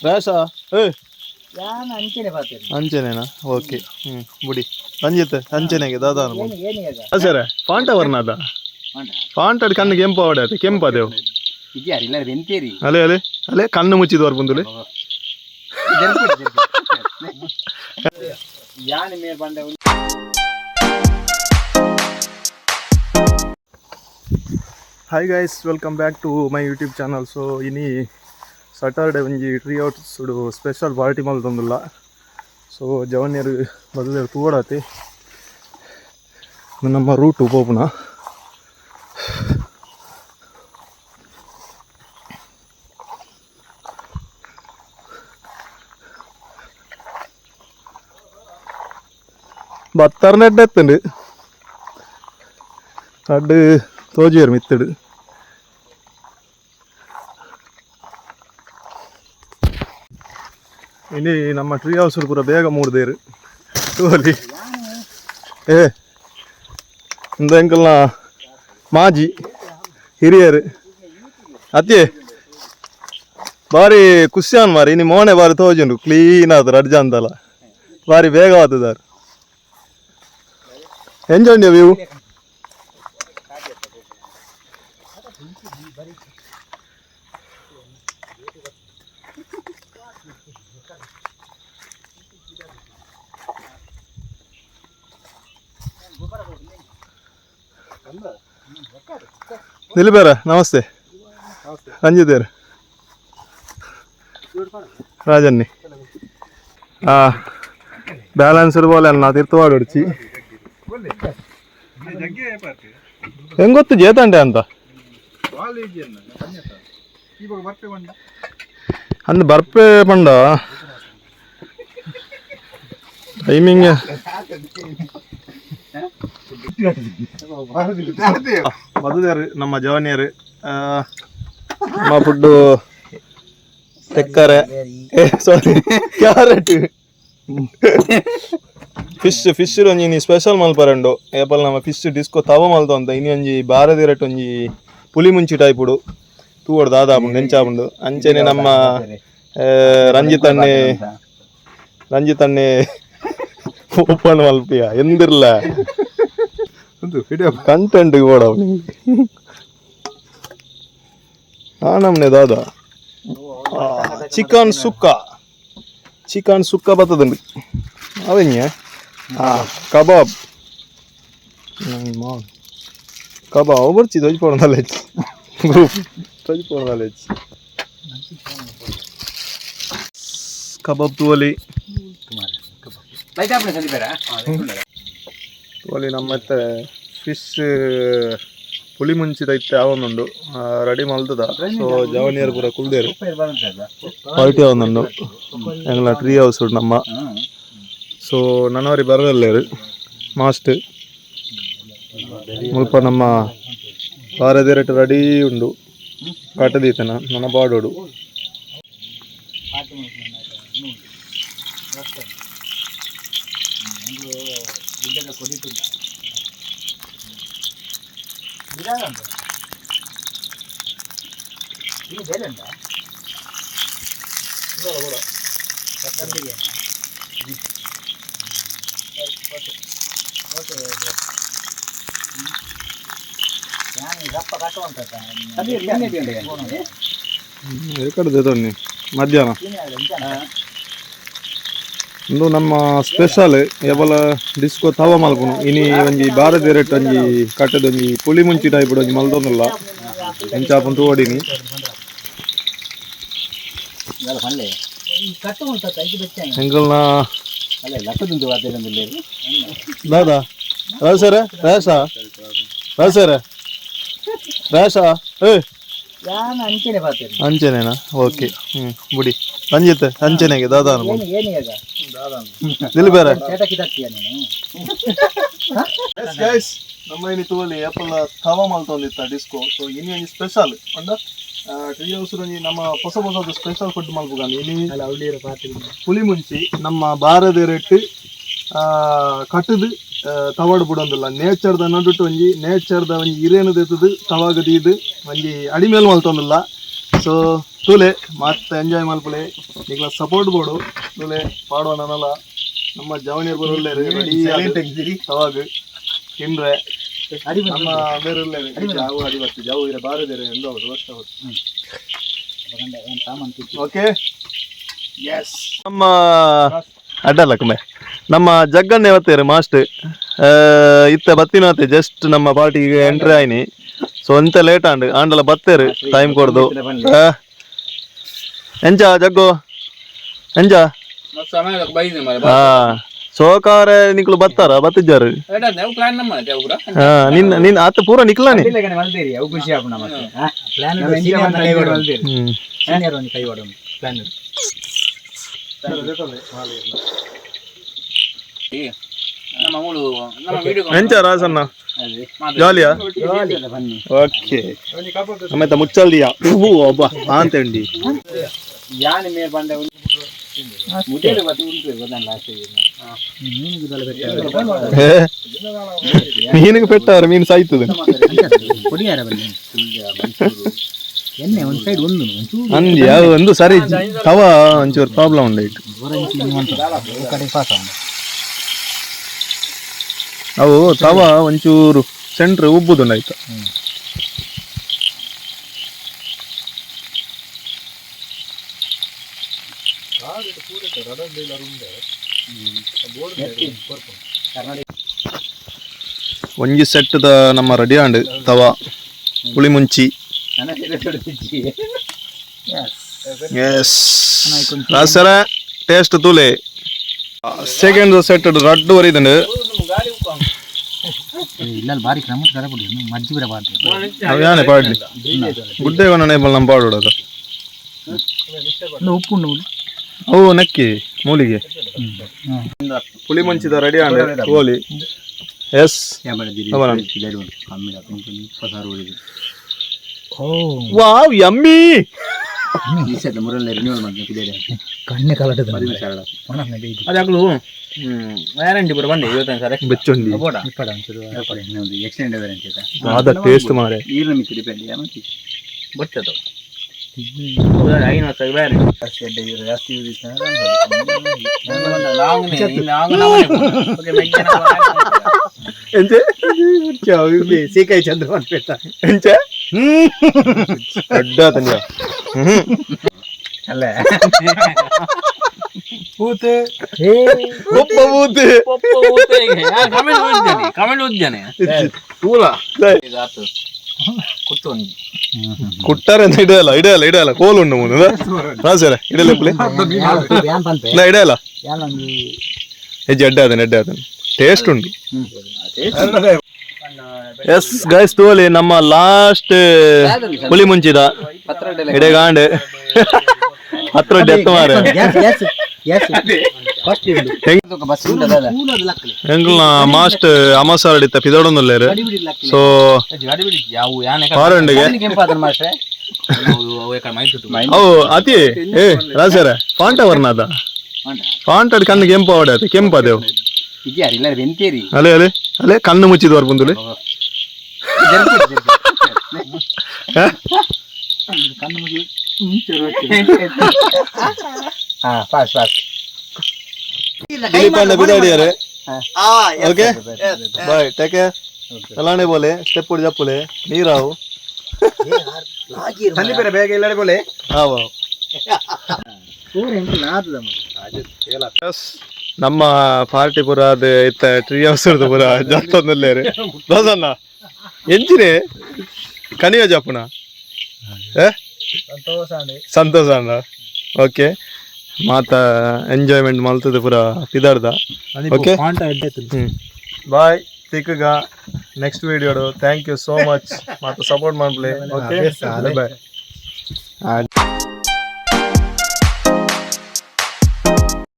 ರೇಷಾ ಯಾನ್ ಅಂಚೆನೆ ಪಾತೆ ಅಂಚೆನೇನಾ ಓಕೆ ಬುಡಿ ಅಂಜಿತ್ತೆ ಅಂಚೆನೆಗೆ ದಾದಾನು ಸರ ಪಾಂಟ ವರ್ಣದ ಪಾಂಟಡ್ ಕಣ್ಣಿಗೆ ಕೆಂಪು ಅವಡತ್ತೆ ಕೆಂಪದೇವು ಅಲೆ ಅಲೆ ಅಲೆ ಕಣ್ಣು ಮುಚ್ಚಿದವ್ರು ಬಂದುಲೆ hi guys welcome back to my YouTube channel. So ಇನಿ ಸಾಟರ್ಡೆ ಒಂಜಿ ಟ್ರೀ ಔಟ್ಸ್ ಸ್ಪೆಷಲ್ ಪಾರ್ಟಿ ಮಲ್ತೊಂದುಲ್ಲ. ಸೊ ಜವನ್ಯರು ಮೊದಲೇ ತೂಡಾತಿ ನಮ್ಮ ರೂಟ್ ಉಪೋಪುನ ബത്തറിനെട്ട് എത്തുന്നുണ്ട് കണ്ട് തോജി വരും മിത്തിട് ഇനി ನಮ್ಮ ಟ್ರೀ ಹೌಸ್ ಪೂರ ಬೇಗ ಮೂಡ್ದೇರು ತೋಲಿ ಇಂದ ಎಂಕಲ್ನ ಮಾಜಿ ಹಿರಿಯರು ಅತ್ತೆ ಬಾರಿ ಖುಷಿಯಾನ್ ಮಾರಿ ಇನಿ ಮೋನೆ ಬಾರಿ ತೋಜುಂಡು ಕ್ಲೀನ್ ಆದ್ರು ಅಡ್ಜ ಅಂತಲ್ಲ ಬಾರಿ ಬೇಗ ಆತದಾರು ಎಂಜಾಯ್ ವ್ಯೂ ನಿಲ್ಬೇರ ನಮಸ್ತೆ ರಂಜಿತೇರು ರಾಜನ್ನಿ ಬ್ಯಾಲೆನ್ಸ್ പോലെ ಅಲ್ಲ ತಿರ್ತವಾಡೊಡ್ಚಿ ಹೆಂಗೊತ್ತು ಜೇತಂಡೆ ಅಂತ ಅಂದ್ ಬರ್ಪೆ ಪಂಡ ಟೈಮಿಂಗ್ ಮದುವೆರು ನಮ್ಮ ಜವನಿಯರು ನಮ್ಮ ಫುಡ್ಡು ತೆಕ್ಕರೆ ಸಾರಿ ಕ್ಯಾರೆಟ್ ಫಿಶ್ ಒಂಜಿ ಸ್ಪೆಷಲ್ ಮಲ್ಪರಂಡು ಏಪಲ್ ನಮ್ಮ ಫಿಶ್ ಡಿಸ್ಕೋ ತವ ಮಲ್ತು ಅಂತ ಇನಿ ಒಂಜಿ ಬಾರದಿರಟ್ ಒಂಜಿ ಪುಲಿ ಮುಂಚಿ ಟೈಪುಡು ತೂವಡು ದಾದಾಪುಂಡು ಎಂಚಾಪುಂಡು ಅಂಚೆನೆ ನಮ್ಮ ರಂಜಿತಣ್ಣೆ ಓಪನ್ ಮಲ್ಪಿಯ ಎಂದಿರ್ಲ ಕಂಟೆಂಟ್ ಕೂಡ ನಮ್ನೆ ದಾದಾ ಚಿಕನ್ ಸುಕ್ಕ ಬರ್ತದುಂಡು ಅವನ್ಯ ಕಬಾಬ್ ಬರ್ಚಿ ತೊಜ್ಪೋಣ ನಾಲೆಜ್ ಗ್ರೂಪ್ ತೊಜ್ಪೋಣ ನಾಲೆಜ್ ಕಬಾಬ್ ತುವಲಿ ತುವಲಿ ನಮ್ಮ ಮತ್ತೆ ಫಿಶ್ ಪುಲಿ ಮುಂಚಿದ ಇತ್ತೆ ಅವನೊಂದು ರೆಡಿ ಮಲ್ತದ. ಸೊ ಜವನಿಯರು ಪೂರ ಕುಲ್ದೇರು ಪಾರ್ಟಿ ಅವನೊಂದು ಎಂಗ್ಲ ಟ್ರೀ ಹೌಸ್ ನಮ್ಮ. ಸೊ ನನ್ನವರಿ ಬರದಲ್ಲೇರು ಮಾಸ್ಟ್ ಮುಲ್ಪ ನಮ್ಮ ಬಾರದಿರಟ್ಟು ರೆಡಿ ಉಂಡು ಕಟ್ಟದೀತನ ನನ್ನ ಬಾಡೋಡು ಕಡ್ದೊನ್ನಿ ಮಧ್ಯಾಹ್ನ ಇಂದು ನಮ್ಮ ಸ್ಪೆಷಲ್ ಏಬಲ ಡಿಸ್ಕೋ ತವ ಮಲ್ಪುನು ಇನಿ ಒಂಜಿ ಬಾರದಿ ರೇಟ್ ಒಂಜಿ ಕಟ್ಟದೊಂಜಿ ಪುಲಿ ಮುಂಚಿ ಟೈಪ್ ಒಂಜಿ ಮಲ್ತೊಂದುಲ್ಲ ಎಂಚಾಪನ್ ತೋಡಿನಿ ಎಂಕಲ್ನ ದಾದಾ ರಾಸರ ರೇಷಾ ಅಂಚೆನೇನಾ ಓಕೆ ಬುಡಿ ರಂಜಿತ್ ಅಂಚೆನೆಗೆ ದಾದಾನು ನಿಲ್ಬೇರ ನಮ್ಮ ಇನಿ ತೋಲಿ ಏಪಲ್ ತವ ಮಲ್ತೊಂದಿತ್ತ ಡಿಸ್ಕೋ. ಸೊ ಇನಿ ಒಂಜಿ ಸ್ಪೆಷಲ್ ಅಂಡ ಟ್ರೀ ಹೌಸ್ ನಮ್ಮ ಹೊಸ ಸ್ಪೆಷಲ್ ಫುಡ್ ಮಲ್ಪುಗಾಂದು ಇನಿ ಪುಲಿ ಮುಂಚಿ ನಮ್ಮ ಬಾರದೆ ರೆಟ್ಟು ಕಟ್ಟದು ತವಾಡು ಬಿಡೋದಿಲ್ಲ ನೇಚರ್ದ ನಡುಟ್ಟು ಒಂಜಿ ನೇಚರ್ದ ಒಂಜಿ ಹಿರೇನು ದೆತ್ತದು ತವಾಗದೀದು ಒಂಜಿ ಅಡಿಮೇಲೆ ಮಲ್ತೊಂದಿಲ್ಲ ಸೊ ತೂಲೆ ಮತ್ತೆ ಎಂಜಾಯ್ ಮಲ್ಪಲೆ ಈಗ ಸಪೋರ್ಟ್ ಬೋರ್ಡು ತೂಲೆ ಪಾಡುವ ನನ್ನಲ್ಲ ನಮ್ಮ ಜವನಿಯರ್ ಬರೋಲ್ಲೇ ರೆಡಿ ಅವಾಗ ತಿಂದ್ರೆ ನಮ್ಮ ಬೇರೆ ಜಾವು ಅಡಿ ಬರ್ತೀವಿ ಜಾವು ಇರ ಬಾರದೇರೆ ಎಂದು ಅವರು ವರ್ಷ ಓಕೆ ಎಸ್ ನಮ್ಮ ಅಡ್ಡಲ್ಲ ಕುಮೆ ನಮ್ಮ ಜಗ್ಗನ್ನೇ ಬತ್ತೇರು ಮಾಸ್ಟ್ ಇತ್ತ ಬತ್ತಿನತ್ತೆ ಜಸ್ಟ್ ನಮ್ಮ ಪಾರ್ಟಿಗೆ ಎಂಟ್ರಿ ಆಯ್ನಿ ಸೊ ಎಂತ ಲೇಟ್ ಆಂಡಲ ಬತ್ತೇರು ಟೈಮ್ ಕೊಡ್ದು ಎಂಜ ಜಗ್ಗು ಎಂಜ ಹಾ ಸೋಕಾರ ನಿಕ್ಲು ಬತ್ತಾರ ಬತ್ತಿದ್ದಾರು ನಿನ್ನ ನಿನ್ನ ಆತ ಪೂರ ನಿಕ್ಲಾನೆ ಎಂಚ ರಾಸನ್ನ ಜಾಲಿಯಾ ಓಕೆ ಸಮೇತ ಮುಚ್ಚಲ್ದಿಯಾ ಒಬ್ಬ ಅಂತಂಡಿ ಮೀನಿಗೆ ಪೆಟ್ಟಾರ ಮೀನು ಸಾಯ್ತದೆ ಅಂದ್ಯಾ ಒಂದು ಸರಿ ತವ ಒಂಚೂರು ಪ್ರಾಬ್ಲಮ್ ಉಂಡಾಯ್ತು ಅವು ತವ ಒಂಚೂರು ಸೆಂಟ್ರ್ ಉಬ್ಬುದುಂಡಾಯ್ತು ಒಂಜಿ ಸೆಟ್ದ ನಮ್ಮ ರೆಡಿ ಆಂಡ್ ತವ ಪುಳಿ ಮುಂಚಿ ಎಸ್ ರಾಸರ ಟೇಸ್ಟ್ ತೂಲೆ ಸೆಕೆಂಡ್ ಸೆಟ್ ರಡ್ಡು ವರಿದಂಡು ಯಾನೆ ಪಾಡ್ಲಿ ಗುಡ್ಡೆ ನೇಬಲ್ ನಮ್ಮ ಪಾಡೋದು ಅವು ನಕ್ಕಿ ಮೂಲಿಗೆ ಪುಳಿ ಮುಂಚಿದ ರೆಡಿ ಆಂಡ್ ಕೋಲಿ ಎಸ್ ವಾವ್ ಯಮ್ಮಿ ಕಣ್ಣೆ ಕಲಟದ ವ್ಯಾರಂಟಿ ಪೂರ ಬಂದೆ ಇವತ್ತು ಸರ್ ಬೆಚ್ಚೊಂಡಿ ಎಕ್ಸ್ಟೆಂಡ್ ಆದ ಟೇಸ್ಟ್ ಮಾರೆ ಬರ್ತದ ಸೀಕಾಯಿ ಚಂದ್ರ ಅಲ್ಲ ಪೂತೆ ಕಮೆಂಟ್ ಓದಿದ್ದಾನೆ ಕುಟ್ಟಾರೆ ಅಂತ ಇಡಲ್ಲ ಕೋಲು ಉಂಡು ಮುಂದೆ ರಾಸರ ಇಡಲ್ಲ ಇಡಲ್ಲ ಹೆಜ್ಜೆ ಎಡ್ಡೆ ಅದನ್ನ ಟೇಸ್ಟ್ ಉಂಟು ಎಸ್ ಗೈಸ್ ತೋಲಿ ನಮ್ಮ ಲಾಸ್ಟ್ ಪುಳಿ ಮುಂಚಿದ ಇಡೆಗಾಂಡ್ ಹತ್ರ ಡೆತ್ ಮಾರೆ ಎಂಗ್ಲ ಮಾಸ್ಟ್ ಅಮಸಾರ ಹಿಡಿತ ಪಿದೋಡೊಂದುಲ್ಲೇರು ಸೊ ಪಾರಂಡಿಗೆ ಅವು ಅತಿ ಏ ರಾಸರ ಪಾಂಟ ವರ್ಣದ ಪಾಂಟಡ್ ಕಣ್ಣಿಗೆ ಕೆಂಪು ಅವಡೆ ಕೆಂಪು ಅದೇವು ಅಲೆ ಅಲೆ ಅಲೆ ಕಣ್ಣು ಮುಚ್ಚಿದ ಬರ್ಬಂದುಲೆ ಬಿದಾಡಿಯಾರೆ ಓಕೆ ಬಾಯ್ ಟೇಕ್ ಕೇರ್ ಚಲಾನೆ ಬೋಲೆ ಸ್ಟೆಪ್ ಉಡ್ ಜಪ್ಪುಲೆ ನೀರಾವು ಬೇಗ ಇಲ್ಲಡೆ ಬೋಲೆ ಹಾವು ನಮ್ಮ ಪಾರ್ಟಿ ಪುರ ಅದು ಇತ್ತ ಟ್ರೀ ಹೌಸ್ ಪುರ ಜಾಸ್ತೊಂದುಲ್ಲೇರು ದೋಸನ್ನ ಎಂಚಿನೆ ಕನಿಯ ಜಾಪುನ ಸಂತೋಷ ಅಂದ ಓಕೆ ಮಾತ ಎಂಜಾಯ್ಮೆಂಟ್ ಮಲ್ತದ ಪುರ ಪಿದಾಡ್ದ ಓಕೆ ಬಾಯ್ ತಿಕ್ಕಗ ನೆಕ್ಸ್ಟ್ ವಿಡಿಯೋಡು ಥ್ಯಾಂಕ್ ಯು ಸೋ ಮಚ್ ಮಾತ ಸಪೋರ್ಟ್ ಮಾಡ್ಲಿ ಓಕೆ ಬಾಯ್